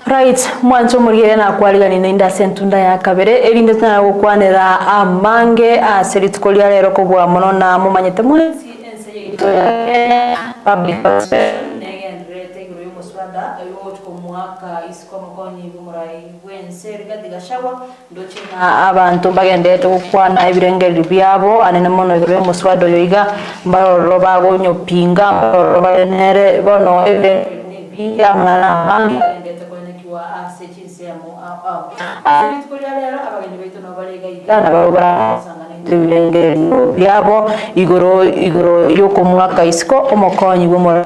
Right, mwanzo murigere na kwariga ni inda sentunda ya kabere erinde tana gukwanira amange aseritukolia rero kubwa muno na mumanyete mwezi ense yito ya public negendrete guru muswada ayo mwaka isiko mukonyi bumurai wense rigadi gashawa ndochina abantu bagendete gukwana ibirengeri byabo anene mono guru muswada yoiga mbaro bago nyopinga barenere bono ya mwana byabo igoro yoko mwaka isiko omukonyi bumurai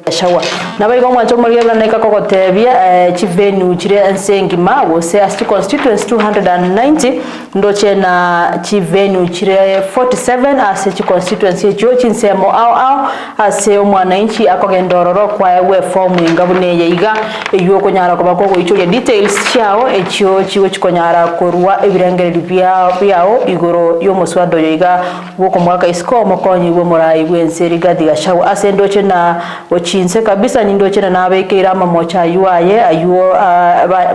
shawa nabaigo mwanzo muri blaneka kokotebia chivenu chire ensengima wose asti constituency 290 ndoche na chivenu chire 47 ase chi constituency cho chinsemo au ase omwananchi akogendororo kwa we form ingabune yiga eyo konyara ko bako icho details chao echo chiwe chikonyara korwa ebirengere byao igoro yo muswado yiga woko mwaka isko mokonyi bo murai bwenseri gadiga shawa ase ndoche na chinse kabisa nindo chena nabekera mamocha yuaye ayuo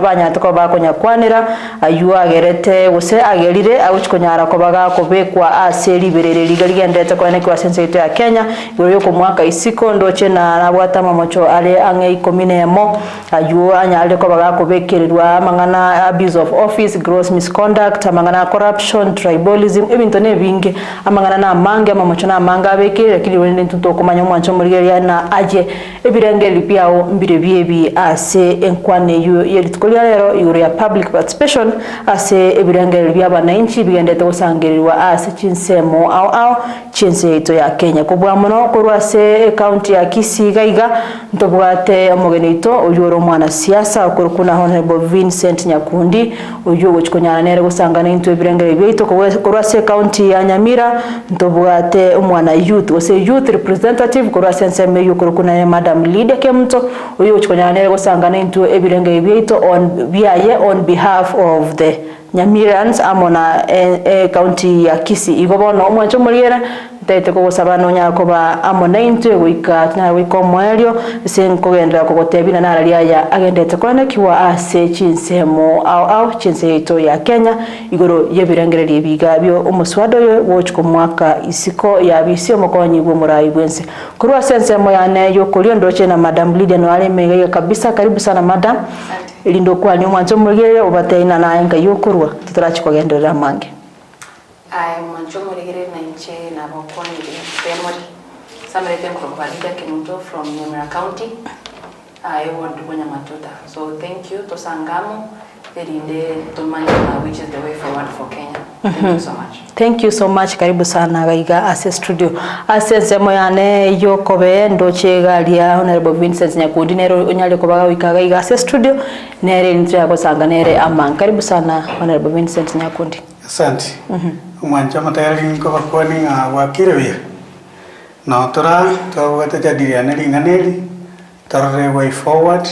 banyatoko bakonyakwanira ayuo agerete use agerire awuchikonyara ko baga kobekwa aseri berere ligendete ko ne kwa sense ya Kenya yo ko mwaka isiko ndo chena nabwata mamocho ale ange ikominemo ayuo anyale ko baga kobekerwa mangana abuse of office, gross misconduct, mangana corruption, tribalism ebinto ne binge amangana na mange mamocho na manga bekere kili wende ntuto komanya mwancho muri na aje ebirengeri byao mbire byebi ase enkwane yeritukolia rero iguru ya public participation ase ebirengeri by'abananchi bigendete gusangirirwa ase chinsemo au chinse ito ya Kenya kubwa muno kurwa ase county ya Kisii gaiga ntobwate omugenito uyoro mwana siasa okurukuna Honorable Vincent Nyakundi uyo gochikonyana nere gusangana into ebirengeri byito kurwa ase county ya Nyamira ntobwate omwana youth ose youth representative kurwa ase meyo kurukuna Madam Lydia Kemto uyo uchikonyana gusangana into ebirenge byito on behalf of the Nyamirans amona county ya Kisii igobono omwancho muriera tete ko gusabana nyako ba amona into wika tna wiko mwelio senko gendera ko gotebina na ralia ya agendete kone kiwa ase chinsemo au chinse ito ya Kenya igoro yebirengere biga byo umuswado yo wochiko mwaka isiko ya bisio mokonyi bwo murai bwense kurwa sensemo yane yo kolio ndoche na Madam Lydia no ale mega kabisa karibu sana madam lindo kwa ni mwanzo mugere obateina na enga yo kurwa tutarachiko gendera mange mwanzo mugere na nche na bokoni family samarete kwa Lydia Kemto from Nyamira County I want to Bunya Matuta. So thank you to Sangamo which is the way forward for Kenya. Thank you so much. Thank you so much. Karibu sana gaiga ase studio. Ase semo yane yo kobe ndoche galia Honorable Vincent Nyakundi nero onyale ko baga wika gaiga ase studio nere nitya ko sanga nere amang. Karibu sana Honorable Vincent Nyakundi. Asante. Umwancha matayari ko bakoni wakirwe. Na tora to wata jadiria neri nganeri tore way forward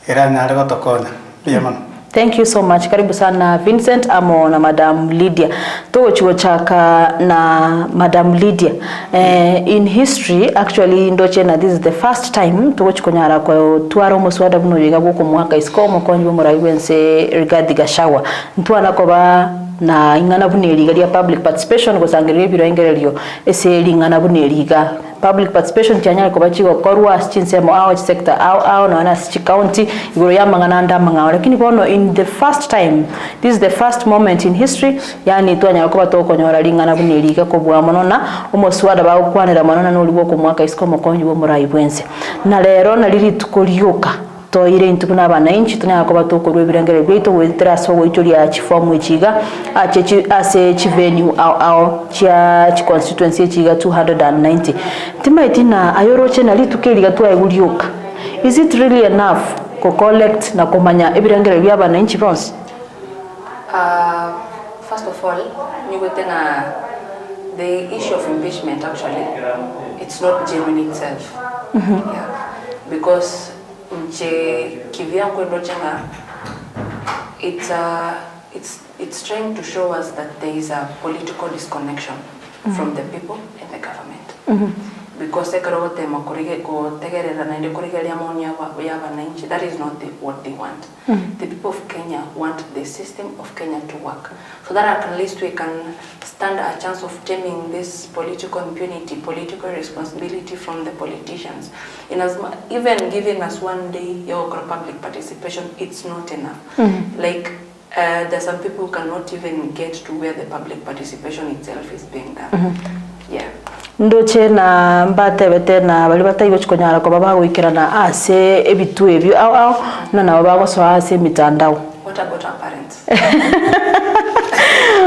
era nare ko tokona. Biaman. Thank you so much. Karibu sana Vincent amo na Madam Lydia. To chuo chaka na Madam Lydia. In history actually ndoche na this is the first time to chukonyara kwa tuaro muswada buno yiga guko mwaka isiko mokonyi murai wense Rigathi Gachagua. Ntwana ko ba na ingana buneri galia public participation gusangirira birengereryo ese lingana buneri ga public participation cyanya ko bachigo korwa chinsemo au sector au na na county igoro yamangana ndamanga lakini bono in the first time this is the first moment in history yani twanya ko batokonyora lingana buneri ga ko bwa monona umoswada ba ukwanira monona no libo ko mwaka isiko mokonyi bo murai bwense na lero na liri tukoliuka to ire intuna abananchi tunako batokorwe birengere bwito weteraso wicholia chifomu chiga ase chivenue au cha constituency chiga 290 timaitina ayoroche na litukeli gatwa egulioka. Is it really enough ko collect na komanya ebirengere bya abananchi bonse? First of all nyugotena the issue of impeachment actually it's not genuine itself. Yeah, because kivyangu ndochanga it's trying to show us that there is a political disconnection from the people and the government. because ekorote makurige ko tegerera na inde kurigeria maoni ya wananchi. That is not what they want. The people of Kenya want the system of Kenya to work, so that at least we can stand a chance of taming this political impunity, political responsibility from the politicians. Even giving us 1 day public participation, it's not enough. Like there's some people who cannot even get to where the public participation itself is being done. Yeah. Ndoche na mbatebete na bali batayi bachikonyara ko baba gwikirana ase ebitu ebyo au na baba so ase mitandao. What about our parents?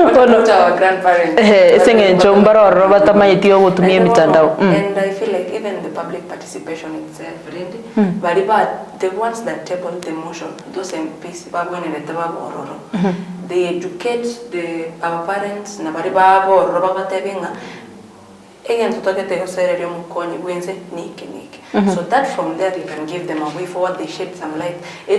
What about our grandparents? Senge njombaro robata maitio gutumia mitandao. And I feel like even the public participation itself really baliba the ones that table the motion, those MPs babweneleta babororo. They educate our parents na baliba abo robaba tebenga. Again, so that from there you can give them a way forward. They shed some light. Are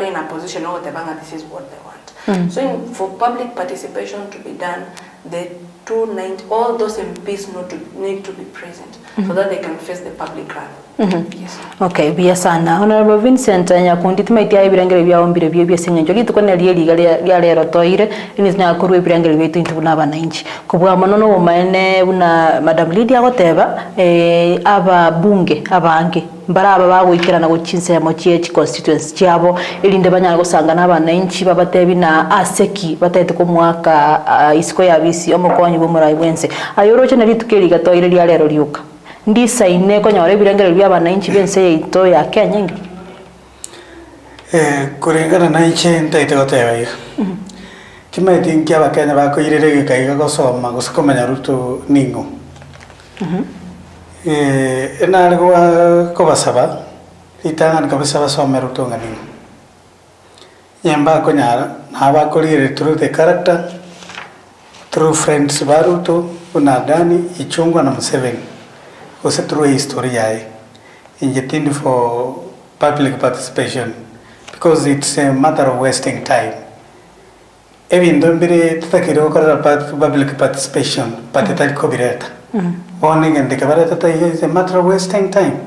in a position where this is what they want. So for public participation to be done, the 290 all those MPs need to be present so that they can face the public crowd. Yes. Okay, biya sana. Honorable Vincent Nyakundi tumaitia ibirangere bya ombire byo byesengenjo gitukone liya lero toire ininya kurwe ibirangere byo tintu n'abananchi kubwa manono womaene una Madam Lydia goteba aba bunge abange mbaraba bagwikirana gukinse mu chiech constituency cyabo irinde banyana gusanga n'abananchi babatebi na aseki batete ko mwaka isiko yabisi omukonyi bumurayi bwense ayoroche na litukeri gatoire liya lero liuka ndisa ine ko nyore birengere by'abananchi bense yito ya Kenya ngi kurengana na iche ntaite goteyo kimeti nkia bakenya bakoirere gikaiga gosoma gusikomenya ruto ningo enare ko basaba itanga kabisa basoma ruto ngani yamba ko nyara na bakorire through the character through friends baruto unadani ichungwa na Museveni was a true history in for public participation because it's a matter of wasting time. Even don't be public participation, but it's warning and the cabaret is a matter of wasting time.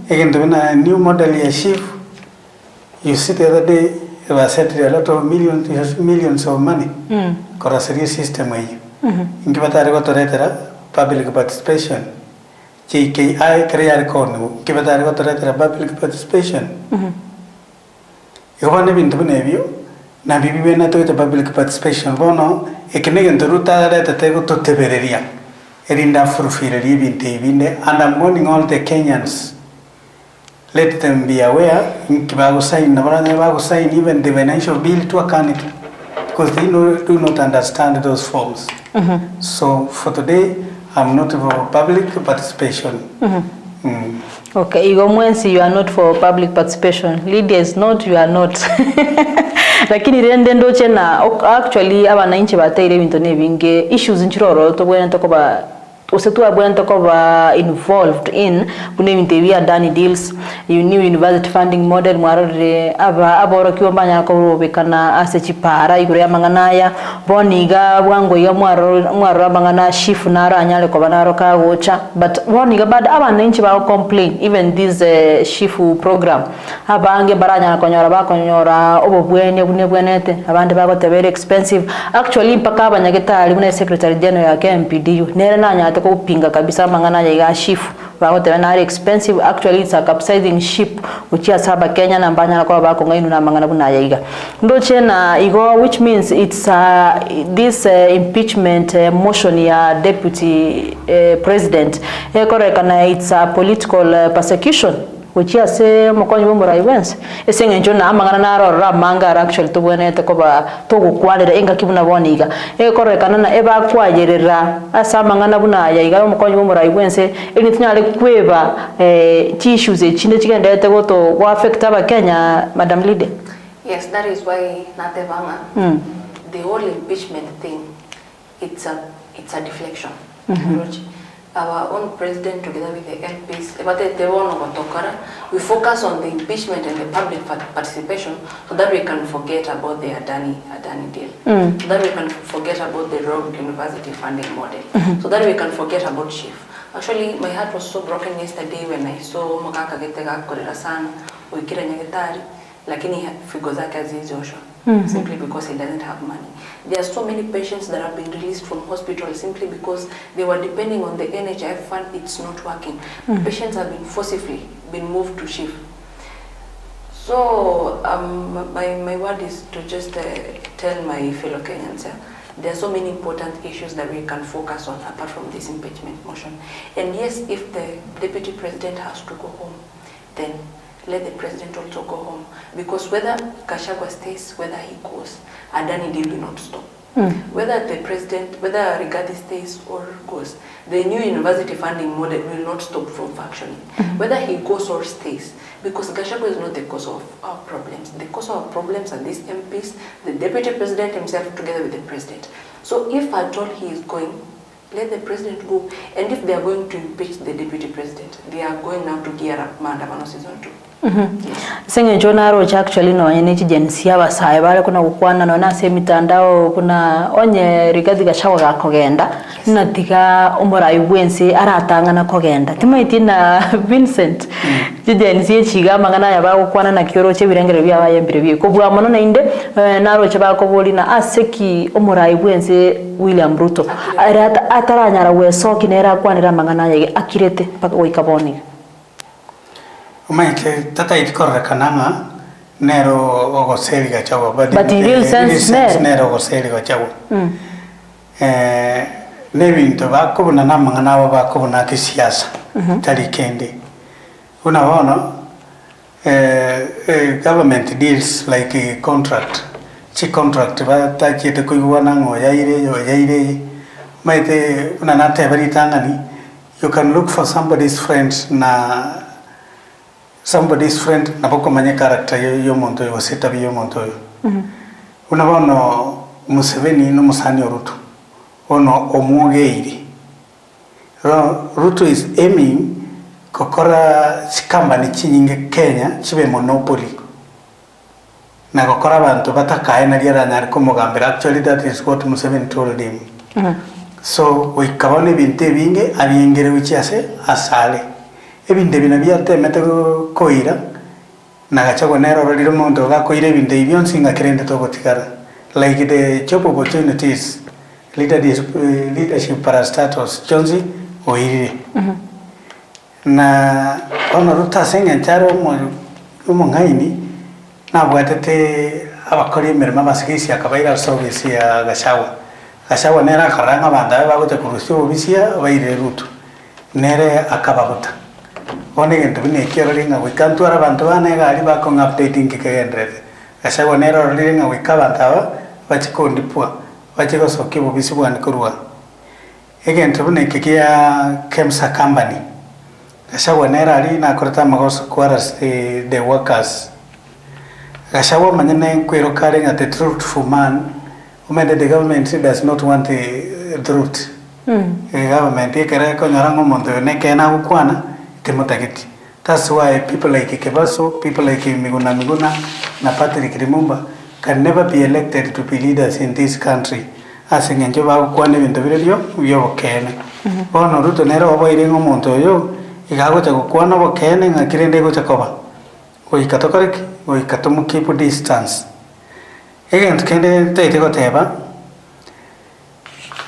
Again, doing a new model achieve. You see the other day it was set a lot of millions of money. For a serious system way. In public participation. JKI career corner, give a direct public participation. You want to be into Navio, Nabi when I do the public participation, Bono, a Canadian to Ruta at the table to Teberia, Erinda for Filipin TV, and I'm warning all the Kenyans. Let them be aware, in Kibago sign, Navarro sign even the financial bill to account it, because they do not understand those forms. So for today, I'm not for public participation. Okay, Igo Mwensi, you are not for public participation. Lydia is not, you are not. Lakini rende ndoche na actually abananchi bataire bintu nebinge issues nchiroro to bwena tokoba usetu abwena tokoba involved in bune bintu bya dani deals new university funding model mwarore aboro kiwambanya ko robekana asechipara igure yamanganaya boniga bwango ya mwaro abangana shifu naro anyale ko banaro ka gocha but boniga bad abananchi ba complain even this shifu program abange baranya konyora bakonyora obobwene bwenete abandi bagote very expensive actually mpaka abanyagitali bune secretary general ya KMPDU nere nanya ko pinga kabisa mangana ya shifu bagote very expensive actually it's a capsizing ship which is saba Kenya na mbanya kwa bako ngainu na mangana buna yaiga ndoche na igo which means it's this impeachment motion ya deputy president ekorekana it's a political persecution which is mokonyi bombora events esenge njona amangana naro ramanga actually to bwenete ko ba to gukwalira enga kibuna boniga ekorekana na eba kwajerera asamangana buna yaiga mokonyi bombora events elitinyale kweba tissues echinde chigendete goto wa affect aba Kenya Madam Lydia. Yes, that is why Natevanga the whole impeachment thing it's a deflection. our own president together with the MPs, we focus on the impeachment and the public participation so that we can forget about the Adani deal, so that we can forget about the rogue university funding model, so that we can forget about Chief. Actually, my heart was so broken yesterday when I saw Mokaka Getega Korera Sana, Wikira Nyagetari, lakini figo zake hazizioshwa simply because he doesn't have money. There are so many patients that have been released from hospital simply because they were depending on the NHIF fund. It's not working. Patients have been forcibly moved to Chief. So my word is to just tell my fellow Kenyans, there are so many important issues that we can focus on apart from this impeachment motion. And yes, if the deputy president has to go home, then let the president also go home, because whether Gachagua stays, whether he goes, Adani deal will not stop. Whether the president, whether Rigathi stays or goes, the new university funding model will not stop from functioning. Whether he goes or stays, because Gachagua is not the cause of our problems. The cause of our problems are these MPs, the deputy president himself together with the president. So if at all he is going, let the president go. And if they are going to impeach the deputy president, they are going now to gear up maandamano season 2. Senge njona rocha actually no nyenechi jensia basaye bale kuna kukwana no nase mitandao kuna onye Rigathi Gachagua gakogenda natiga umurai bwense aratanga na kogenda timaiti na Vincent jensia chiga mangana yaba kukwana na kioroche birengere bya bayembere bye kubwa mono na inde na rocha bakoboli na aseki umurai bwense William Ruto ataranyara wesoki nera kwanira mangana yake akirete paka wikaboni. Umaite tata itikorra kananga nero ogoseri Gachagua but in real sense nero ogoseri Gachagua nebintu bakubona namangana abo bakubona kisiasa tari kende unaona government deals like a contract batachite kuigwana ngo yaire maite unanate baritangani you can look for somebody's friend na boko manye character yo monto yo seta bi yo monto yo unabona Museveni no Musani Ruto ono omugeiri Ruto is aiming kokora sikamba ni chinyinge Kenya chibe monopoly na kokora bantu batakaye na liara nyari kumugambira. Actually that is what Museveni told him. So we kabone binte binge abiyengere wichase asale ebinde binabya temete koira na Gachagua nero roriro mondo gakoire ebinde ibyo nsinga kirende to gotikara like the job opportunities leadership parastatus Jonzi oirire na ono Ruto senga ntaro mo ngaini na bwatete abakori emirimo basigisi akabaira service ya Gachagua nera karanga banda bagote kurusyo obisia baire Ruto nere akababuta one gento bine kiraringa wikantwara bantu banega ali bakonga updating kikegendrete Gachagua nero roringa wikabantaba bachikondipwa bachigosoke bobisi bwani kurwa egento bine kikia Kemsa company Gachagua nero ali na korata magoso quarters the workers Gachagua manyene kwero karenga the truthful man umende the government does not want the truth government ikere ko nyarango mondo ne kena ukwana temotageti. That's why people like Kebaso, people like Miguna na Patrick Lumumba can never be elected to be leaders in this country. Asinga njoba ukwane bintu biryo yo kene ono Ruto nero oboire ngomonto yo igago cha kukwana bo kene ngakirende go chakoba oikatokoreki oikatomu keep distance egent kende tete go teba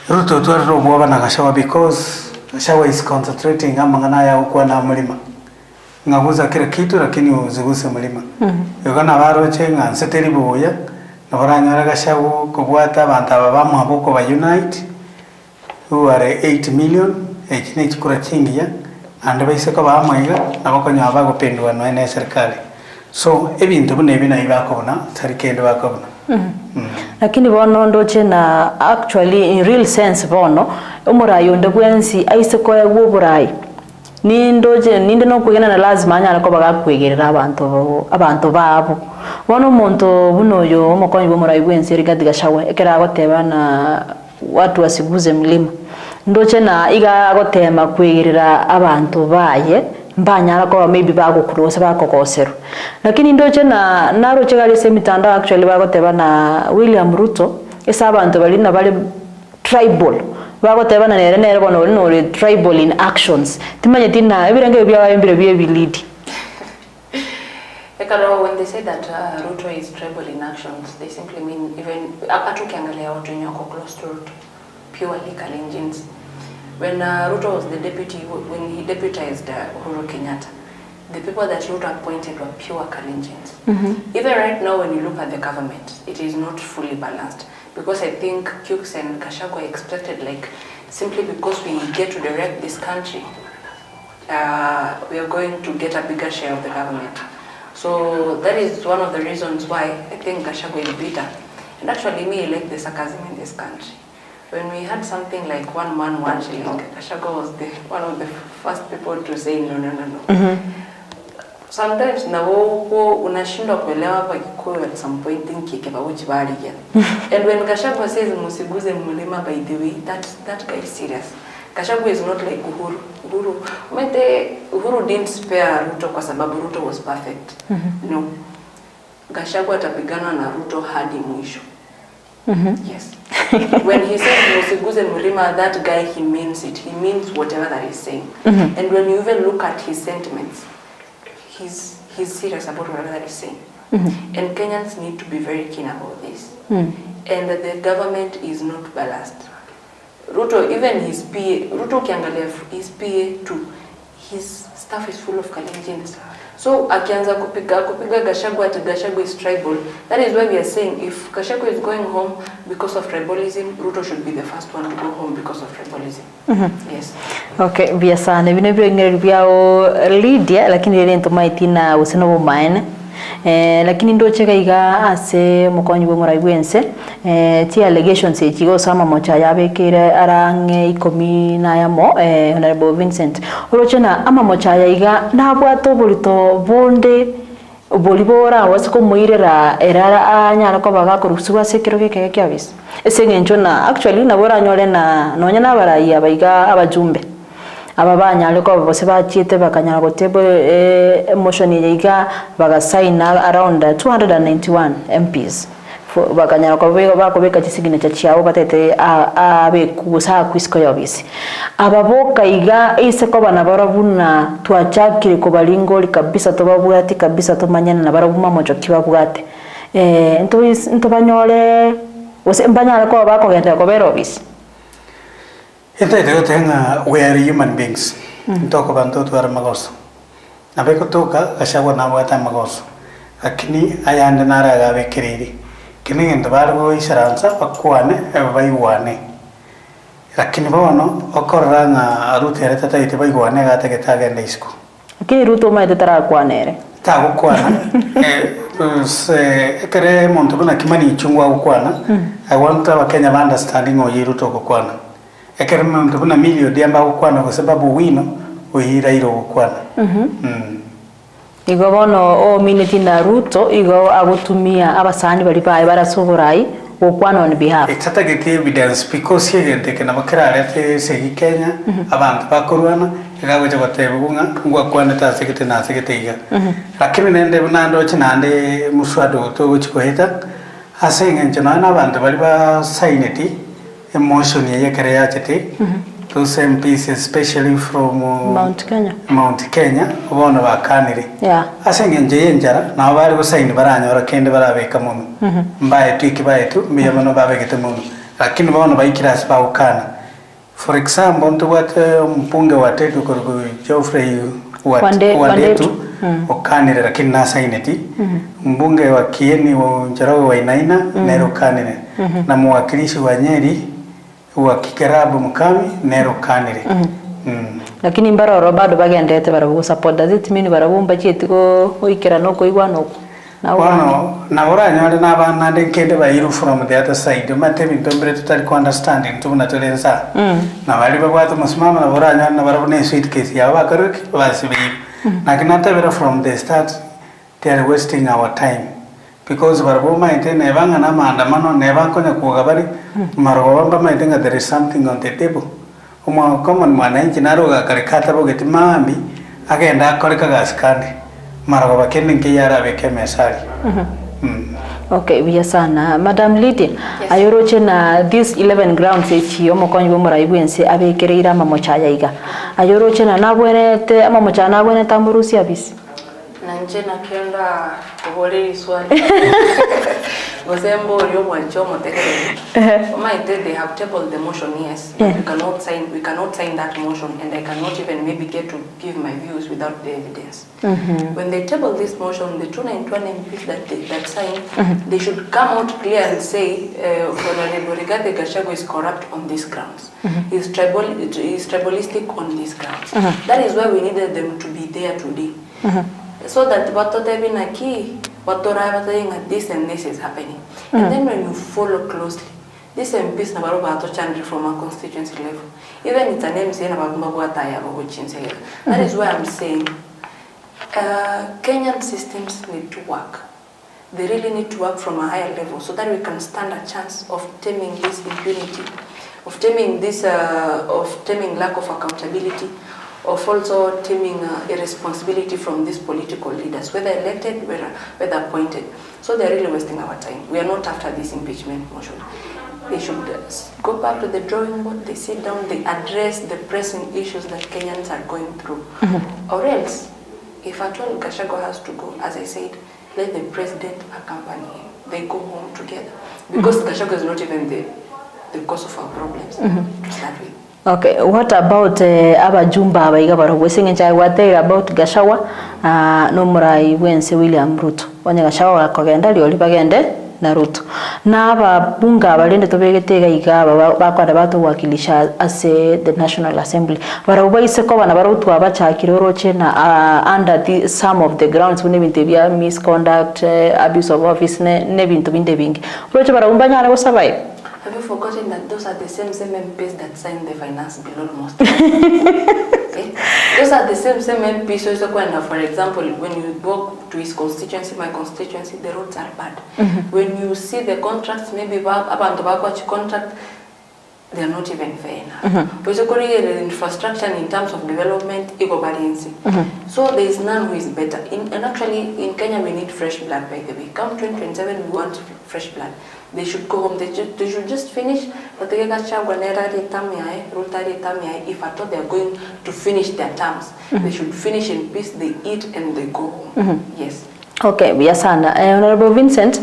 Ruto twaro bwa na Gachagua because Gachagua is concentrating amangana ya ukwana mulima ngaguza kila kitu lakini uziguse mulima yogana baroche nganseteri boya nabaranyara Gachagua kubwata abantu ababamu aboko ba unite who are 8 million ekine chikura chingiya ande baiseko bamaiga nabakonya abagopendwa no ene serikali so ebintu bune bina ibakobona tarikende bakobona lakini bono ndoche na actually in real sense bono umurayo ndagwensi aiseko yawo burayi ninde no kugena na lazima anyana ko bagakwegerera abantu babo bono muntu buno yo umukonyi bo murayi gwensi Rigathi Gachagua ekera goteba na watu wasiguze mlima ndoche na iga gotema kwigirira abantu baye mbanyara ko maybe bagukurosa bakogosero lakini ndoche na naroche gari se mitandao actually bagoteba na William Ruto esa abantu bali na bali tribal bagoteba na nere bono no tribal in actions timanye tina ebirenge bya imbire bye bilidi. When they say that Ruto is tribal in actions, they simply mean even atukiangalia watu wenye wako close to Ruto, purely Kalenjins. When Ruto was the deputy, when he deputized Uhuru Kenyatta, the people that Ruto appointed were pure Kalenjins. Even right now, when you look at the government, it is not fully balanced because I think Cukes and Gachagua expected, like, simply because we get to direct this country, we are going to get a bigger share of the government. So that is one of the reasons why I think Gachagua is bitter. And actually, me, I like the sarcasm in this country. When we had something like 1 man, 1 shilling, Gachagua was one of the first people to say no. Sometimes na unashindwa kuelewa hapa Kikuyu at some point thinking about which bari again. And when Gachagua says musiguze mulima, by the way, that guy is serious. Gachagua is not like Uhuru. Uhuru didn't spare Ruto kwa sababu Ruto was perfect. No. Gachagua atapigana na Ruto hadi mwisho. Yes. When he says musiguze mulima, that guy, he means it. He means whatever that he's saying. And when you even look at his sentiments, he's serious about whatever that he's saying. And Kenyans need to be very keen about this. And the government is not balanced. Ruto, even his PA, Ruto kiangalia his PA too, his staff is full of Kalenjins. So akianza kupiga Gachagua at Gachagua is tribal. That is why we are saying if Gachagua is going home because of tribalism, Ruto should be the first one to go home because of tribalism. Yes. Okay, via sana vile vile vyao Lydia lakini ile ntomaitina usino bumaine. Lakini ndo cheka iga ase mukonyi bwo muraibwense ti allegations ekigo sama mocha yabekere arange 10 yamo honorable Vincent orochena ama mocha iga nabwato bulito bonde bolibora wasiko muirera erara anyara ko bagakurusuba sekero keke kyabis esengencho na actually nabora nyore na nonya nabarayi abaiga abajumbe ababanya ariko bose bachiete bakanyara gotebo motion yiga bagasigna around 291 MPs bakanyara ko bakobeka chisignature cyabo batete abekusa kwisko yobisi ababoka iga ise ko bana barabuna twachakire ko baringoli kabisa tobabwati kabisa tomanyana na barabuma mojo kibabwate nto banyore ose mbanyara ko bakogenda ko berobisi. We are human beings. Talk about to our magos. Nabeko toka Gachagua na wata magos. Lakini ayande naraga bekiriri. Kini ndo bargo isaranza pakwane baiwane. Lakini bono okorra na Ruto tata ite baiwane gata getaga ndisco. Lakini Ruto maite tara kwanere. Ta kwana. Kere monto kuna kimani chungwa kwana. I want our Kenya understanding o Ruto kwana. Ekerema mtubuna milio diamba ukwana kwa sababu wino uhira iro ukwana. Igo bono o minute na Ruto igo agutumia abasani bali bae barasoborai ukwana on behalf. Itata geti evidence because here teke na makara rete segi Kenya abantu bakorwana igagoje batebugunga ngwa kwana ta sekete na sekete iga. Lakini nende bunando chinande muswado to guchikoheta asengen chana abantu bali ba signeti emotion ya karea chete those MPs especially from Mount Kenya bona bakanire asengenje yenjara na bari gusaini baranyora kende barabeka muno mbaye twiki baye tu miyamano babegete muno lakini bona bayikirasi baukana for example nto what mpunge watetu ko Geoffrey Wandetu okanire lakini na saineti mbunge wa Kieni wa Njarawe wa Inaina nero kanire na mwakilishi wa Nyeri wa Kikarabu Mukami nero kanire lakini mbaroro bado bagendete barabu support does it mean barabumba cyetiko oikera no koigwa no na oranyore nabana ndekende bayiru from the other side matemi ndombre tutali ko understanding tubuna tolensa na bali babwata musimama na oranyore na barabu ne sweet case ya bakaruki basibi na kinata from the start they are wasting our time because barabu maitene banga na maandamano ne bankonya kugabari maroba maitenga there is something on the table common mwananchi naruga karikata bogeti mami agenda akoreka gaskandi marago bakende nkiyara beke mesali. Okay, biya sana. Madam Lydia, yes. Ayoroche na these 11 grounds echi omokonyi bomuraibuense abekereira mamochaya iga. Ayoroche na nabwenete amamocha nabwenete amurusi abisi. Nanje nakenda kubole swali. Gozembo ryo mwancho motekere. They have tabled the motion, yes. We cannot sign that motion, and I cannot even maybe get to give my views without the evidence. When they table this motion, the 291 MPs that signed, they should come out clear and say Honorable Rigathi Gachagua is corrupt on these grounds. He's tribalistic on these grounds. That is why we needed them to be there today. So that this and this is happening. And then when you follow closely, this MPs from our constituency level, even it's a name saying about that is why I'm saying Kenyan systems need to work. They really need to work from a higher level so that we can stand a chance of taming this impunity, of taming this, of taming lack of accountability, of also taming irresponsibility from these political leaders, whether elected, whether appointed. So they're really wasting our time. We are not after this impeachment motion. They should go back to the drawing board, they sit down, they address the pressing issues that Kenyans are going through. Or else, if at all Gachagua has to go, as I said, let the president accompany him. They go home together. Because Gachagua is not even the cause of our problems. That way. Okay, what about abajumba abaiga barogwesenge nchai wate about Gachagua no murai wense William Ruto wanya Gachagua akogenda lioli bagende na Ruto na ababunga balende tobegetega iga bakwada bato wakilisha ase the National Assembly barabaise ko bana barutu abachakiro roche na under some of the grounds when ebintu bya misconduct abuse of office ne bintu binde bingi roche barabumbanya na bosabai. Have you forgotten that those are the same MPs that signed the finance bill almost? Okay? Those are the same MPs. So, for example, when you go to his constituency, my constituency, the roads are bad. When you see the contracts, maybe about tobacco contract, they are not even fair enough. Basically, the infrastructure in terms of development, eco-balancing. So there is none who is better. And actually, in Kenya, we need fresh blood, by the way. Come 2027, we want fresh blood. They should go home. They should just finish. But if at all they are going to finish their terms, they should finish in peace. They eat and they go home. Yes. Okay, biya sana. Honorable Vincent,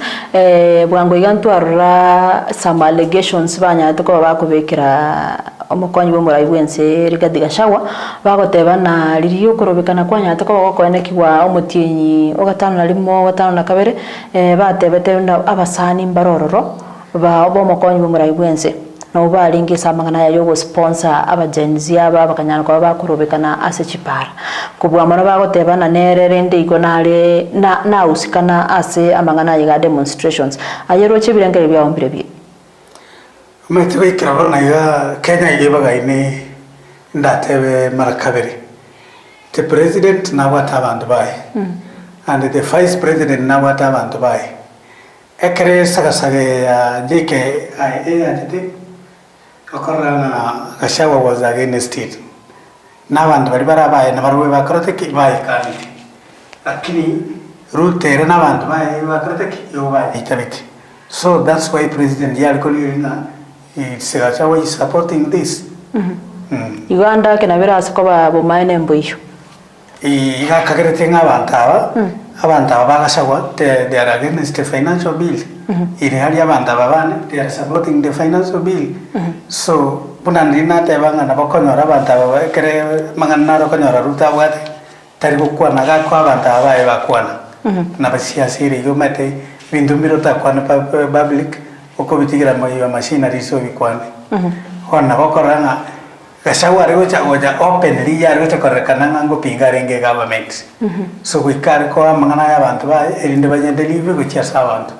bwango yantu arra some allegations banya tuko bakubekira omukonyi bomuraibuense Rigathi Gachagua bagoteba na liriyo korobekana kwanya tuko bakonekiwa omutinyi ogatano na limo gatano na kabere batebete abasani mbarororo ba omukonyi bomuraibuense no balingi samangana yo sponsor abagenzi aba bakanyana kwa bakorobekana ase chipara kubwa mara bagoteba na nererende igonale na usikana ase amangana yiga demonstrations ayero chibirengere bya ombire bi metwe kirabona ya Kenya yibaga ine ndatebe marakabere the president na watabantu bai and the vice president na watabantu bai ekere sagasage ya JKIA ati Gachagua was against it. Now and very barabai na baruwe bakroteki bai kani. Lakini Ruto na bantu bai bakroteki yo bai itabiti. So that's why President Yalkolina Gachagua is supporting this. Uganda kenabera askoba bomaine mboisho. Iga kagerete ngabantaba abantaba bagashagwa they are against the financial bill. Irihali abanda babane they are supporting the financial bill. So punandina tebanga na bakonyora abantaba bakere mangana ro konyora Ruto bwate tari gukwana gakwa abantaba bae bakwana na basiasi ri yomate bindu mirota kwana public okobitigira moyo machinery so bikwane hona bakoranga Gachagua goja openly yaruta korekana ngo pingarenge government. So we carry ko mangana y'abantu ba erinde bagende live gucyasa abantu.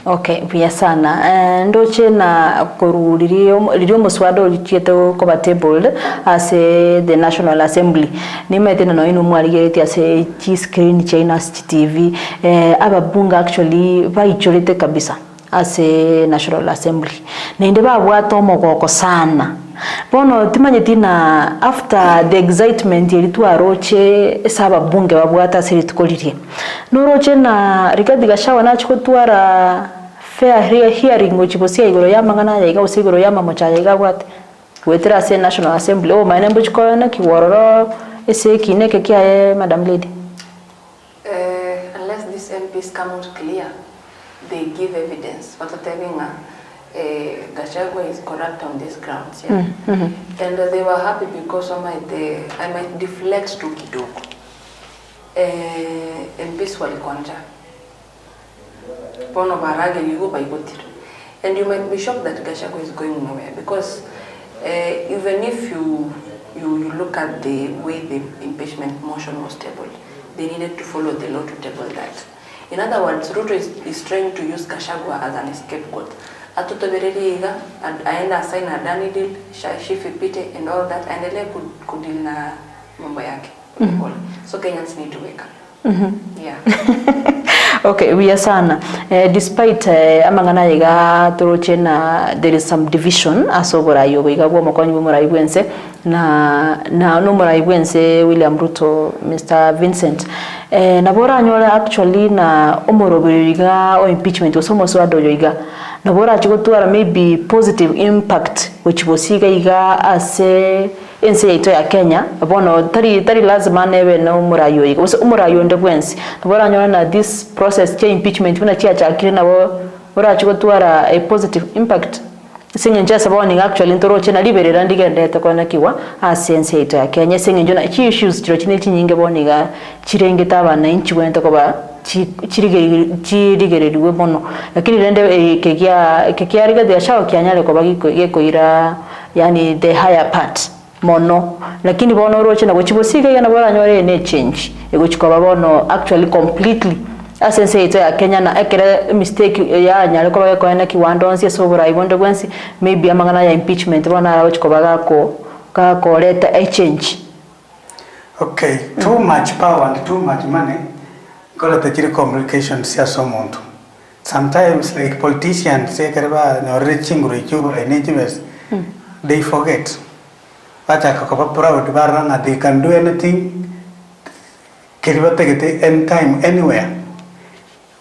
Okay, biya sana. Ndoche na koruririo muswado lichieto ko batable as the National Assembly. Nimete no inu mwaligereti as G screen China TV ababunga actually baicholete kabisa. as a National Assembly nende babwata omogoko sana bono timanyeti na after the excitement yelitu aroche saba bunge babwata siri tukolirie noroche na Rigathi Gachagua na chikotwara fair hearing ochibosia igoro ya mangana ya iga osigoro ya mamocha ya iga bwate wetera as a National Assembly o maine mbuchikoyana kiwororo ese kineke kia Madam Lady. Unless these MPs come out clear, they give evidence. What they're telling Gachagua is corrupt on these grounds, yeah. And they were happy because I might deflect to kidogo. MPs walikonja. Pono barage you go by gotiru. And you might be shocked that Gachagua is going nowhere because even if you look at the way the impeachment motion was tabled, they needed to follow the law to table that. In other words, Ruto is trying to use Gachagua as an scapegoat. Atutobereliga and aenda assign a Danny deal, Shifi Pite and all that, and ele kudil na mambo yake. So Kenyans need to wake up. Yeah. Okay, we are sana. Despite amangana yiga toroche na there is some division asobora yogo yiga bo mokonyi bo murai bwense na no murai bwense William Ruto, Mr. Vincent. Na bora nyola actually na omorobiriga o impeachment osomoso adoyo yiga. Na bora chigotwara maybe positive impact which bosiga yiga ase ense yaito ya Kenya bono tari lazima nebe na umurayo yiga umurayo ndebwensi bora nyola na this process cha impeachment buna chia chakire na bora chigotwara a positive impact singe njasa boni actually ntoroche na liberera ndigende takona kiwa asense yaito ya Kenya singe njona chi issues chiro chine chinyinge boni ga chirengeta abana inchi gwento koba chirigereriwe bono lakini rende kekia Rigathi Gachagua kianyale koba gikoira yani the higher part mono lakini bono roche na gochibosika yana bora nyore ne change egochikoba bono actually completely asense ito ya Kenya na ekere mistake ya nyale koba ko na kiwandonsi so bora ibondo gwensi maybe amangana ya impeachment bona gochikoba gako leta a change. Okay, too much power and too much money kola tajiri communications ya somuntu. Sometimes like politicians say kareba no reaching ruichu initiatives they forget. Bacha kakopa proud baranga they can do anything kiriba tegete anytime anywhere.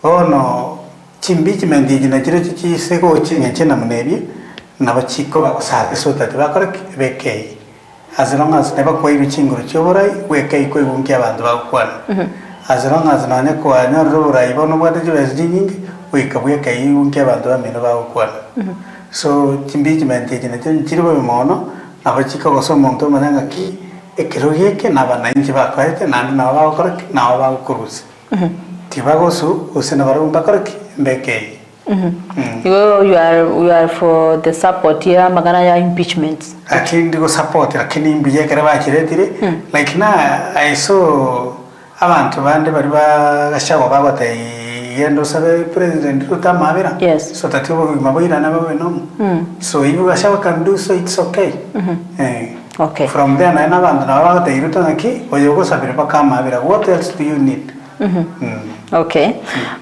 Oh no impeachment dijina chiro chichi sego chinge chena munebi na bachiko bakosate so that bakora beke as long as never ko reaching ruichu borai weke ko ibunki abantu bakwana. As long as nane ko anya rurai bono bwate jibes dining wekabuye kai unke abantu bameno bakwana. So impeachment dijina chiro mono abachika gosomonto mananga ki ekirogie ke nabananchi bakwaite nani nabakora nabakuruzi tibagosu usena barumba korki mbeke. You are for the support ya magana ya impeachment. Lakini ndigo support lakini mbiye kare bakiretire like na I saw abantu bande bari bagashagwa babate yendo sabe president Ruto Mabera. Yes. So that you maboira na babe no. So you Gachagua can do so it's okay. Okay. From there na bantu na babate Ruto naki oyogo sabire paka Mabera. What else do you need? Okay.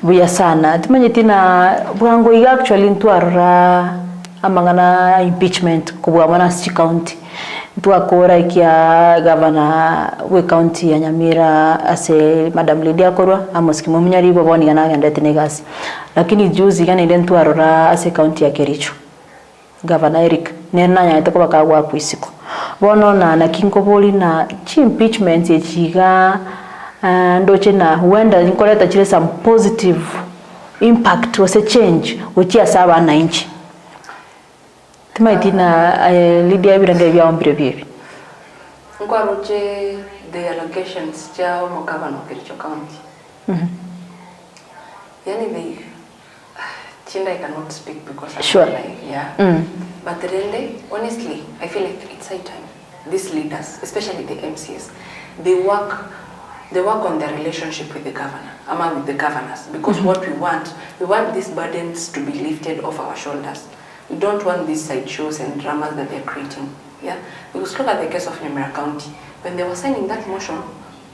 Buya sana. Timanyeti na bwango iga actually ntwara amangana impeachment kubwa Manasi County. Tuakora ikia governor we county ya Nyamira ase Madam Lady akorwa amoskimo munyari boboni kana ngandete negasi lakini juzi kana ile ntwarora ase county ya Kericho governor Eric nena nyaite ko bakagwa kwisiko bono na kinko boli na chi impeachment echiga ndoche na huenda inkoleta chile some positive impact was a change which asaba na inchi Timaitina Lydia Biranga bya ombire bibi. Nkwaroje the allegations cha Mokavano Kericho County. Yani they Chinda I cannot speak because I'm sure. Like, yeah. But really, honestly, I feel like it's high time. These leaders, especially the MCs, they work on their relationship with the governor, with the governors, because what we want these burdens to be lifted off our shoulders. We don't want these sideshows and dramas that they're creating. Yeah? Because look at the case of Nyamira County. When they were signing that motion,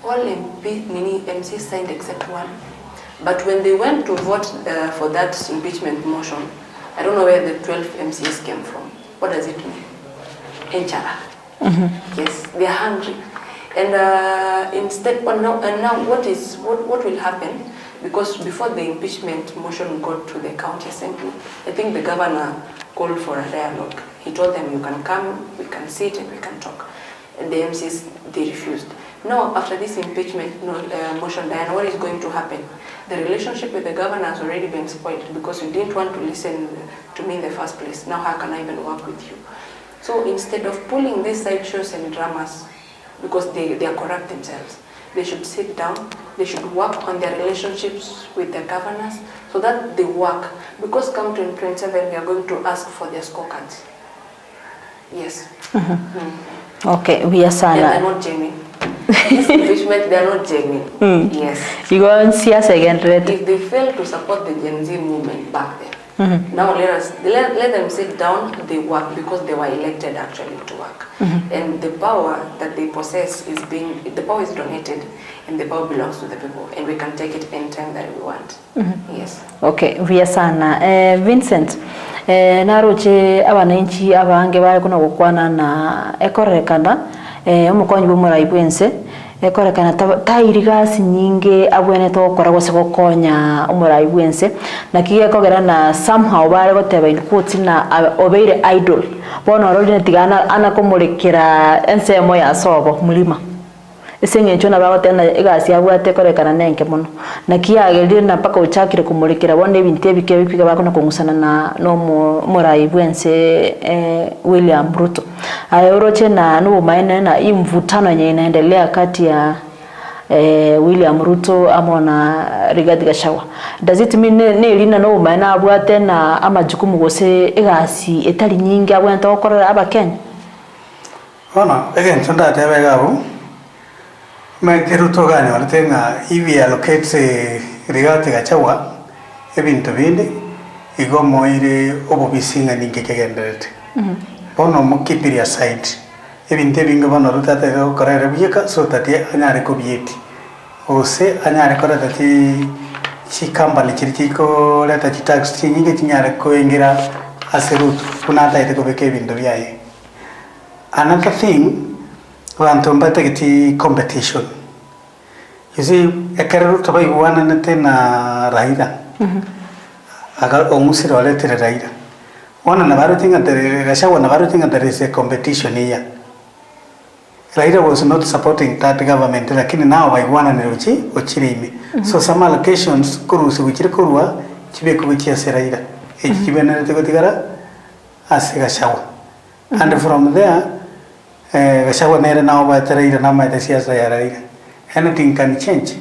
all MCs signed except one. But when they went to vote for that impeachment motion, I don't know where the 12 MCs came from. What does it mean? Enchara. Yes, they are hungry. And instead, now what will happen? Because before the impeachment motion got to the county assembly, I think the governor called for a dialogue. He told them, you can come, we can sit and we can talk. And the MCs, they refused. Now, after this impeachment motion, Diana, what is going to happen? The relationship with the governor has already been spoiled because you didn't want to listen to me in the first place. Now how can I even work with you? So instead of pulling these sideshows and dramas, because they are corrupt themselves, they should sit down, they should work on their relationships with their governors so that they work. Because come 2027, we are going to ask for their scorecards. Yes. Okay, we are sana. And they're not genuine. This impeachment, they are not genuine. Yes. You go and see us again, right? If they fail to support the Gen Z movement back then, now let them sit down, they work because they were elected actually to work. And the power that they possess the power is donated and the power belongs to the people and we can take it anytime that we want. Yes. Okay, via sana. Vincent, naroche abananchi abange bari kuno gukwana na ekorekana umukonyi bumura ibwense ekorekana tairigasi nyinge abwene to kora gose gokonya umura ibwense nakiye kogera na somehow bari goteba inquotes na obeire idol bono rodi netigana anakomurekera ensemo ya sobo mulima esengecho na bagotena igasi abwate korekana nenke muno nakiyagerire na paka uchakire kumurekera bonde ebintu ebike bikwiga bakona kungusana na no murai bwense William Ruto ayoroche na nubumaine na imvutano yenye inaendelea kati ya William Ruto amona Rigathi Gachagua. Does it mean ne lina no bumaine abwate na amajukumu gose igasi etali nyingi abwente okorera abakenya? Ono again tunda tebegabo Ruto gani wanatenga hivi allocate Rigathi Gachagua ebintu bindi igomo ile obubisinga ninge kegenderete bono mukipiri aside ebintu bingo bono rutate korera biyeka so tatie anyare ko biyeti ose anyare ko tati chikamba lichiriko leta chitax nyinge chinyare ko ingira aserutu kuna taite ko beke bintu byaye. Another thing wanto mbate kiti competition. You see, ekereru tabai wana nete na Raila. Aga omusiro aletere Raila. Wana nabaru tinga tere Gachagua nabaru tinga there is a competition here. Raila was not supporting that government, lakini now waigwana neruchi ochirimi. So some allocations kurusi wichire kurwa chibe kubichia se Raila. Chibe nete gotigara ase Gachagua. And from there Gachagua nere now ba Raila na ma siasa ya Raila. Anything can change.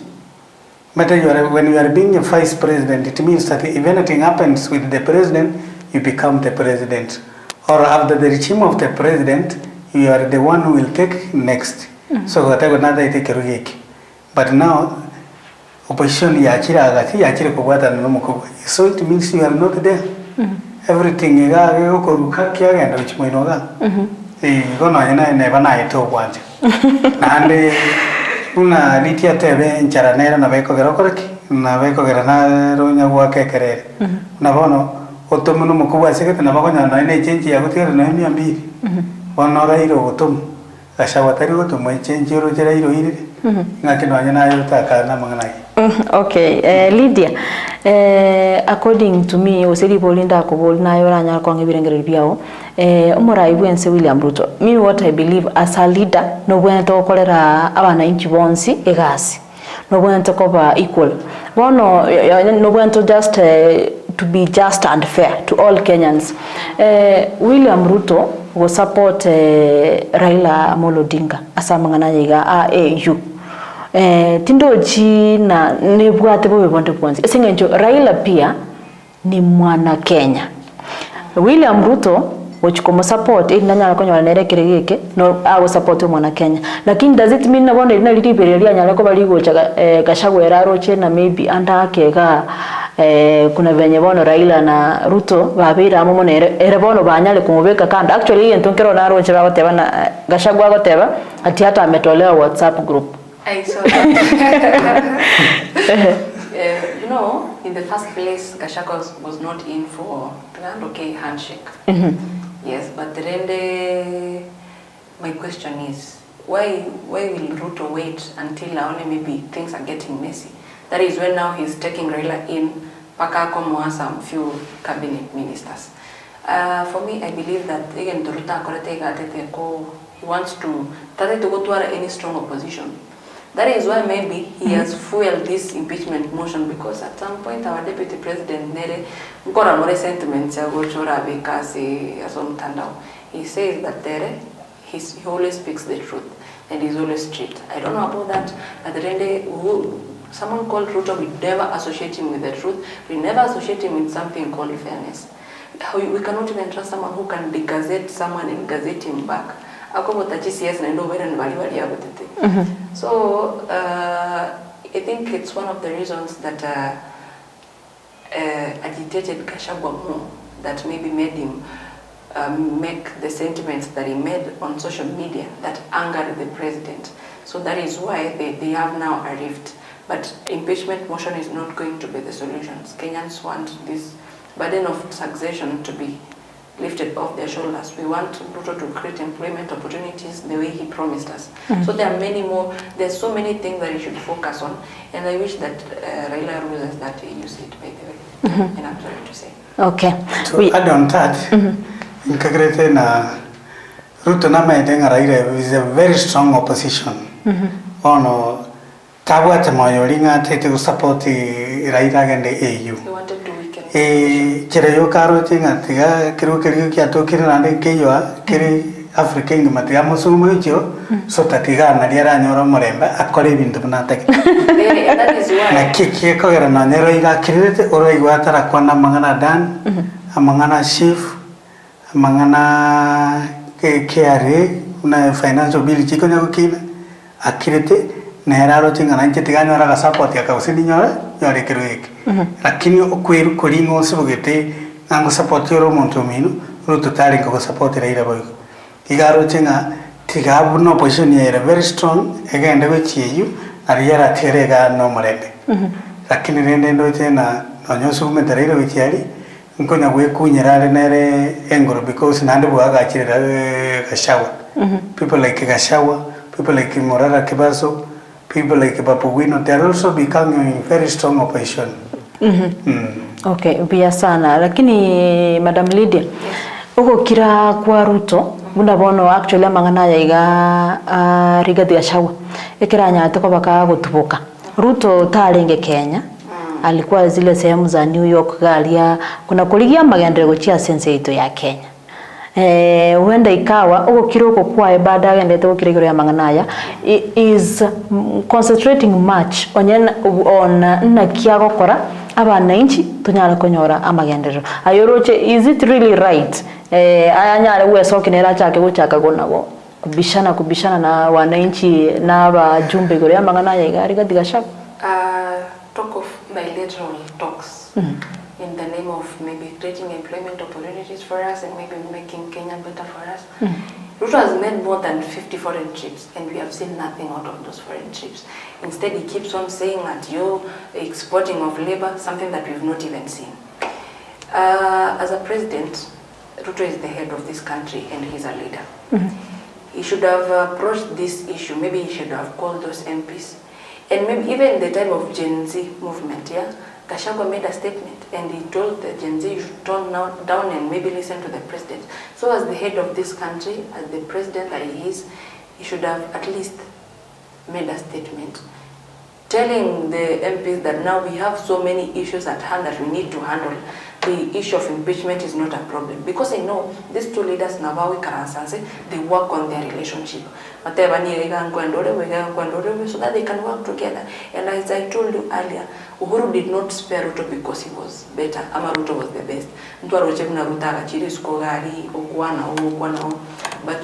But when you are being a vice president, it means that if anything happens with the president, you become the president. Or after the regime of the president, you are the one who will take next. So whatever another take a. But now, opposition yachira agati yachira kubata na nomuko. So it means you are not there. Everything you got you go kakia and which may know that. Go no never night to watch. And una litia tebe encharanera na beko gerokoreki na beko gerana ronya wake kerere na bono otomuno mukuba sekete na bakonya na ine change ya gutira na 200 bono rairo otom Gachagua tari otom change ro jera iro ire ngake no anya na yo taka na manganai. Okay, Lydia, according to me oseri bolinda ko bolna yo ranya ko ngibirengere biao umurai bwense William Ruto. Me what I believe as a leader no bwento okorera abana inchi bonsi egasi no bwento koba equal bono no bwento just to be just and fair to all Kenyans. William Ruto will support Raila Amolo Odinga asamangana yiga AU tindoji na nebwate bobe bonde kwanza esengenjo Raila pia ni mwana Kenya. William Ruto wochikomo support nanya konyo nere kirigike no awo support mwana Kenya, lakini does it mean na bonde ina liliperelia nyala ko bali gocha Gachagua eraroche na maybe anda kega kuna venye bono Raila na Ruto babira momo ere bono banyale kumubeka kanda. Actually entonkero na roche bagoteba na Gachagua goteba ati hata ametolewa WhatsApp group. I saw that. You know, in the first place, Gachagua was not in for an okay handshake. Yes, but then my question is, why will Ruto wait until now only maybe things are getting messy? That is when now he's taking Raila in, paka some few cabinet ministers. For me, I believe that again, he wants to go to any strong opposition. That is why maybe he has fueled this impeachment motion, because at some point our deputy president Nere got more sentiments he says that he always speaks the truth and he's always straight. I don't know about that. At the end, someone called Ruto, we never associate him with the truth. We never associate him with something called fairness. We cannot even trust someone who can de-gazette someone and gazette him back. So I think it's one of the reasons that agitated Gachagua more, that maybe made him make the sentiments that he made on social media that angered the president. So that is why they have now a rift. But impeachment motion is not going to be the solutions. Kenyans want this burden of taxation to be lifted off their shoulders. We want Ruto to create employment opportunities the way he promised us. So there are many more, there's so many things that he should focus on, and I wish that Raila rules that he use it, by the way. And I'm sorry to say. Okay. To add on that, in Kagrete na Ruto na maitenga Raila is a very strong opposition. Ono kabwa tamoyo ringa tete support Raila gende AU. He wanted to weaken. Chirayo karo tinga tiga kiru kia to kiri nande keyo kiri Africa ngima tiga musumu icho so tatiga na diara nyoro moremba akore bintu bunatake. That is why. Na kiki ko era na nero iga kirete oro igwatara kwana mangana dan amangana chief amangana KRA una financial bill chiko nyako kina akirete na heraro tinga na nchetiga nyora ga support ya kausini nyora nyore kiruiki lakini okwiru kolingo sibugete ngango support yoro muntu minu Ruto tari ko support Raila boy igaro tinga tiga no position ya very strong egende wechiyu ariera terega no morende lakini rende ndo tena nonyosu kumeterera wechiari nkonya gwe kunyerare nere engoro because nande bwaga chirira Gachagua. People like Gachagua, people like Morara Kibaso, people like Babu Wino, they are also becoming very strong opposition. Okay, bia sana. Lakini Madam Lydia, uko kira kwa Ruto, bunda bono actually amangana ya iga Rigathi Gachagua. Ekira nya toko baka gutubuka. Ruto tarenge Kenya. Alikuwa zile sehemu za New York galia kuna kuligia magendere gochia sense ito ya Kenya. Huenda ikawa uko kiroko kwa baada ya ndete ukirigiro ya manganaya is concentrating much on na kiago kora abana inchi tunyala konyora amagendero ayoroche. Is it really right ayanyale weso kinera chake guchaka gonago kubishana na wananchi na abajumbe gore ya manganaya igari Gachagua? Talk of bilateral talks in the name of maybe creating employment opportunities for us and maybe making Kenya better for us. Ruto has made more than 50 foreign trips and we have seen nothing out of those foreign trips. Instead, he keeps on saying that you're exporting of labor, something that we've not even seen. As a president, Ruto is the head of this country and he's a leader. He should have approached this issue. Maybe he should have called those MPs. And maybe even the time of Gen Z movement, Gachagua made a statement and he told the Gen Z, you should tone down and maybe listen to the president. So as the head of this country, as the president that he is, he should have at least made a statement telling the MPs that now we have so many issues at hand that we need to handle. The issue of impeachment is not a problem. Because I know these two leaders, Nabawi Karansanse, they work on their relationship. So that they can work together. And as I told you earlier, Uhuru did not spare Ruto because he was better. Ama Ruto was the best. But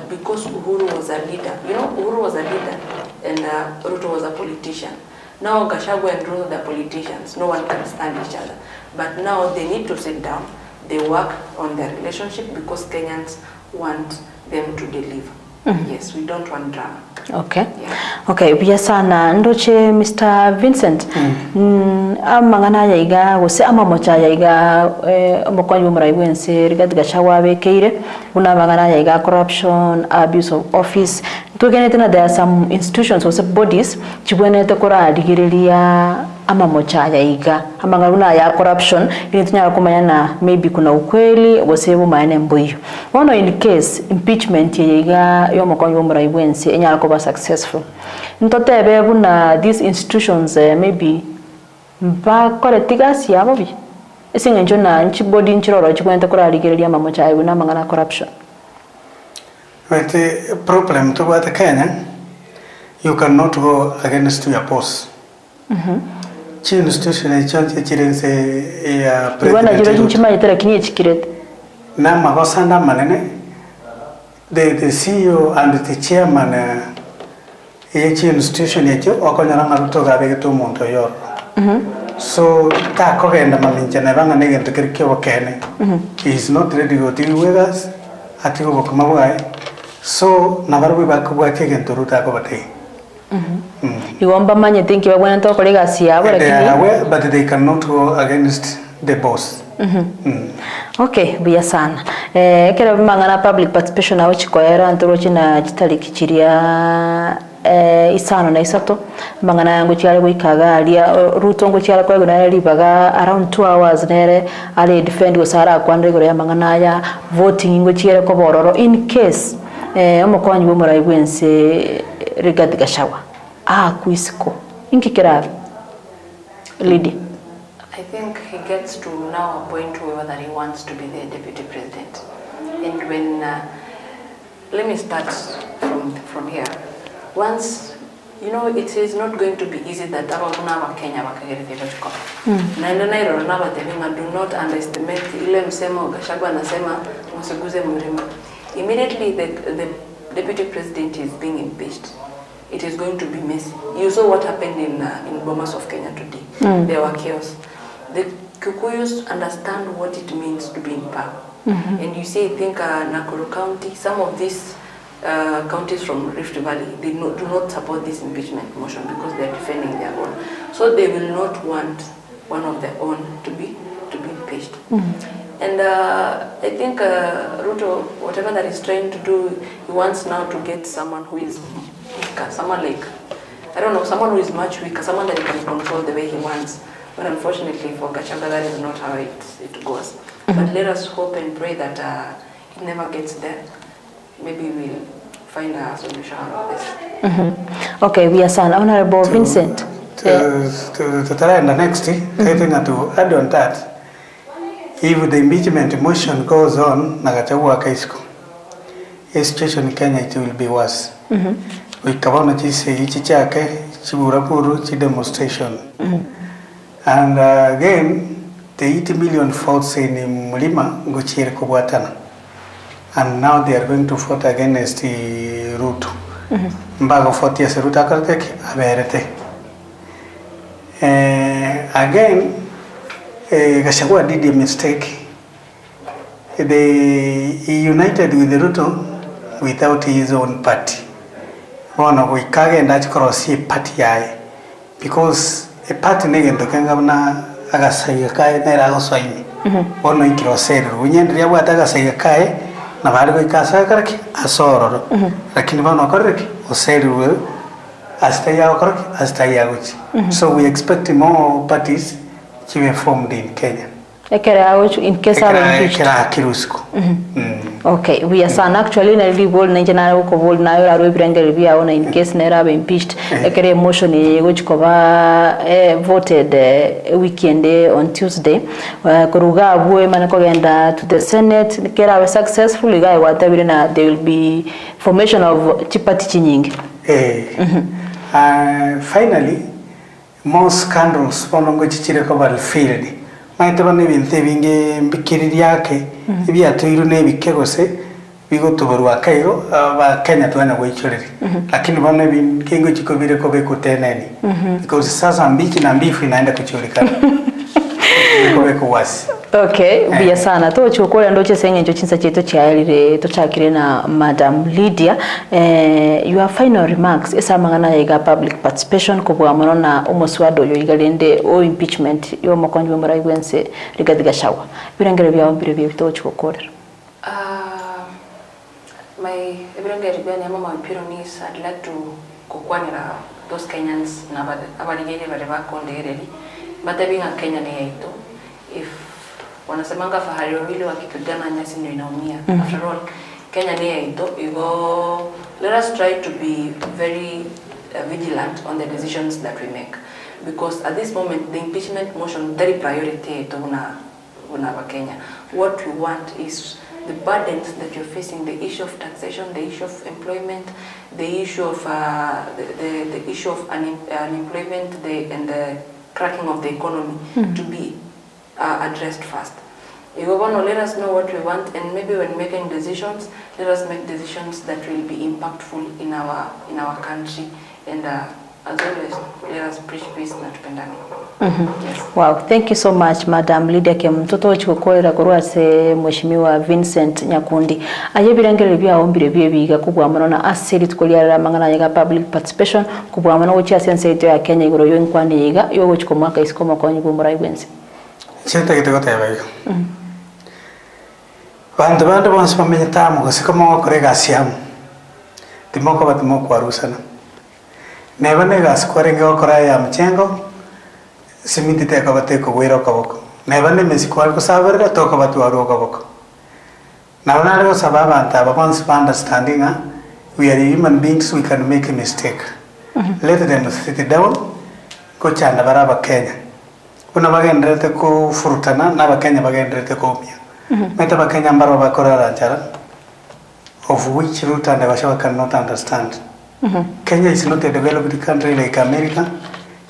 because Uhuru was a leader, you know, Uhuru was a leader and Ruto was a politician. Now Gachagua and Ruto are politicians. No one can stand each other. But now they need to sit down. They work on their relationship because Kenyans want them to deliver. Yes, we don't want drama. Okay. Okay, pia sana ndoche Mr. Vincent. Amangana yaiga gose amamocha yaiga omokwanyu muraibwense Rigathi Gachagua bekeire una mangana yaiga corruption, abuse of office. Tugenete na there are some institutions or bodies chibwenete kora digiriria amamocha yaiga amangana ya corruption inatunya kumanya na maybe kuna ukweli gose bumaene mbuyo. Ono in case impeachment yaiga yomokwanyu muraibwense enyala kuba successful. Ntotebe buna these institutions maybe mpa koletigas yabo bi esingenjo na nchibodi nchiroro chikwente kurarigereria mamocha ayo na mangana corruption. But the problem to what Kenya, you cannot go against your boss. Chi institution e change chirense ya president. Bwana jiro nchima yetera kinye chikirete. Na magosa na manene the CEO and the chairman each institution yecho okonyara maruto gabe to muntu yo. So ta kogenda maminja na banga negento kirikyo bakene. He is not ready to deal with us atigo bokumabwaye. So nabarubi bakubwa kegento ruta ko batei. Iwomba manye thinki babwana to kolega siyabo lakini but they cannot go against the boss. Okay, biya sana. Kera mangana public participation aho chikoera ntorochi na chitali kichiria isano na isato mangana yangu cyari gwikaga ali Ruto ngo cyari kwego na ribaga around 2 hours nere ali defend usara kwandre gore mangana ya voting ngo cyere ko bororo in case omokwanyi bo muraibwense Rigathi Gachagua kuisiko inkikira lady. I think he gets to now a point whether he wants to be the deputy president. And when, let me start from here. Once, you know, it is not going to be easy that Abaguna Kenya Bakageri Vachko. Nairo Nava Tevinga, do not underestimate Ilem Semo, Gachagua Nasema, Musuguze Murima. Immediately the deputy president is being impeached. It is going to be messy. You saw what happened in Bomas of Kenya today. There were chaos. The Kikuyus understand what it means to be in power. And you see, I think Nakuru County, some of these counties from Rift Valley, they do not support this impeachment motion because they are defending their own. So they will not want one of their own to be impeached. And I think Ruto, whatever that he's trying to do, he wants now to get someone who is weaker, someone like, I don't know, someone who is much weaker, someone that he can control the way he wants. But unfortunately for Gachagua, that is not how it goes. But let us hope and pray that it never gets there. Maybe we'll find a solution out of this. Okay, we are son. Honorable Vincent. To try and the next thing, I think to add on that, if the impeachment motion goes on, Gachagua Kaisko, the situation in Kenya it will be worse. We kabona chise ichichake chiburapuru chi demonstration. And again, the 80 million votes in Mulima Guchir Kubwatana. And now they are going to vote against the Ruto. Mbago 40 years Ruto Akartek, Aberete. Again, Gachagua did a mistake. He united with Ruto without his own party. One of Wikage and that cross party because a party nigga to Kangana Agasayaka Neragosoini. One in Kirosero. We need Riawa Tagasayakai, Navargo Kasakaraki, Asoro, Rakinvano Korek, or Seru, Astaya Korek, Astaya. So we expect more parties to be formed in Kenya. In case okay, we are son actually na ribol na general ko bol na yora ro brenge bia ona in case na ra impeached ekere motion which cover voted weekend on Tuesday kuruga abue mana kogenda to the Senate kera successful guy whatever na there will be formation of chipati chinyingi. Finally more scandals ponongo chichire ko battlefield. Maitebane binte binge mbikiriri yake ibya tuiru ne bikegose bigo tubarwa kaigo ba Kenya twana gwichoreri lakini bane bingengo chikobire ko bekuteneni because sasa mbichi na mbifu inaenda kuchorikana ko beko wasi Okay, bia sana. To chukole ndo chesenge njo chinsa cheto chaelire to chakire na Madam Lydia. Your final remarks esa mangana yiga public participation kubwa na umoswado yo yigalende o impeachment yo mokonyi w'umurai wense Rigathi Gachagua. Birengere bya ombire bya to chukole. My birengere bya ne mama Pyronis, I'd like to kukwanira those Kenyans na abaligere bale bakondereri. Batabinga Kenya ne yaito. If wanasemanga fahari wawili wakipigana nyasi ndio inaumia. After all, Kenya ni yetu. Let us try to be very vigilant on the decisions that we make, because at this moment the impeachment motion very priority yetu una Kenya. What we want is the burdens that you're facing, the issue of taxation, the issue of employment, the issue of the issue of unemployment, and the cracking of the economy to be addressed first. If we want to let us know what we want, and maybe when making decisions, let us make decisions that will be impactful in our country, and as always, let us preach peace na tupendane. Yes. Wow, thank you so much Madam Lydia Kemtoto chikokorera kurwase Mheshimiwa Vincent Nyakundi. Aye birangere bya ombire bye biga kubwa na asiri tukolya mangana yaga public participation kubwa mano uchi asense ito ya Kenya igoro yo inkwani yiga yo gochiko mwaka isikoma kwa nyigo murai wense. Chete kitego yabayo. Bantu bonse bamenye tamu gusikoma wakorega siamu. Timoko batimoko warusana. Nebane gasikwarenge okora ya mchengo. Simiti teka bateko gwero kaboko. Nebane mesikwal ko saberga toka batu aro kaboko. Now na sababa anta once understanding we are human beings, we can make a mistake. Let them sit down ko chanda baraba Kenya. Kuna bagendrete ko furutana na bakenya bagendrete ko mia. Meta bakenya mbaro bakora ranchara, of which Ruto and Gachagua cannot understand. Kenya is not a developed country like America.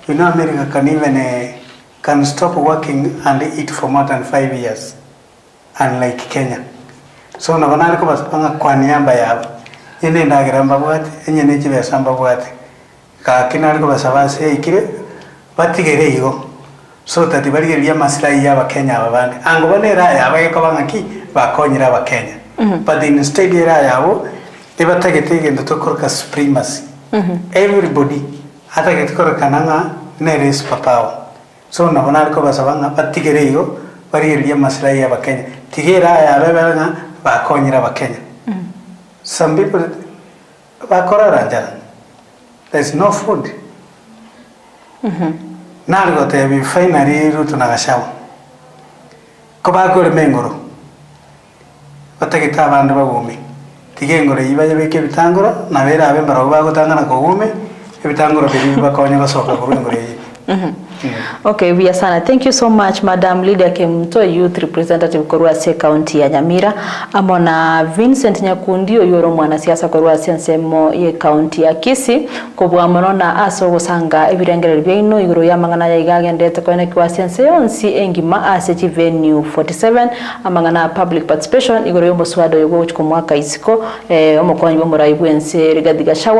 You know, America can even can stop working and eat for more than 5 years, unlike Kenya. So na banali ko basapanga kwa niamba yabo. Yene ndagiramba bwate, enye nechi besamba bwate. Ka kinali ko basabase ikire batigere igo. So that bari ya maslahi ya Kenya abandi. Ango banera yabaye ko bangaki bakonyira ba Kenya. But instead era yabo ibatagete ndo tokorka supremacy. Everybody atagetkora kananga neres papao. So na banali ko basabanga batigere igo bari ya maslahi ya Kenya. Tigera yabaye bakonyira ba Kenya. Some people bakora ranjara. There's no food. Nalgo te bi finally Ruto na Gachagua. Ko bagore mengoro. Batagita abantu bagumi. Tigengoro yibaye beke bitangoro na bera abe mbaro bagotangana ko gume ebitangoro biri bakonya basoka kurungore yibi. Okay, we are sana. Thank you so much Madam Lydia Kemto, youth representative Korwase County ya Nyamira. Amona Vincent Nyakundi yoro mwanasiasa Korwase nsemo ye county ya Kisii kubwa na aso gusanga ebirengere byino igoro ya mangana ya igagendete ko kwa sense yonsi engima ase venue 47 amangana public participation igoro yo muswado yogo ku mwaka isiko omukonyi bo murai bwense Rigathi Gachagua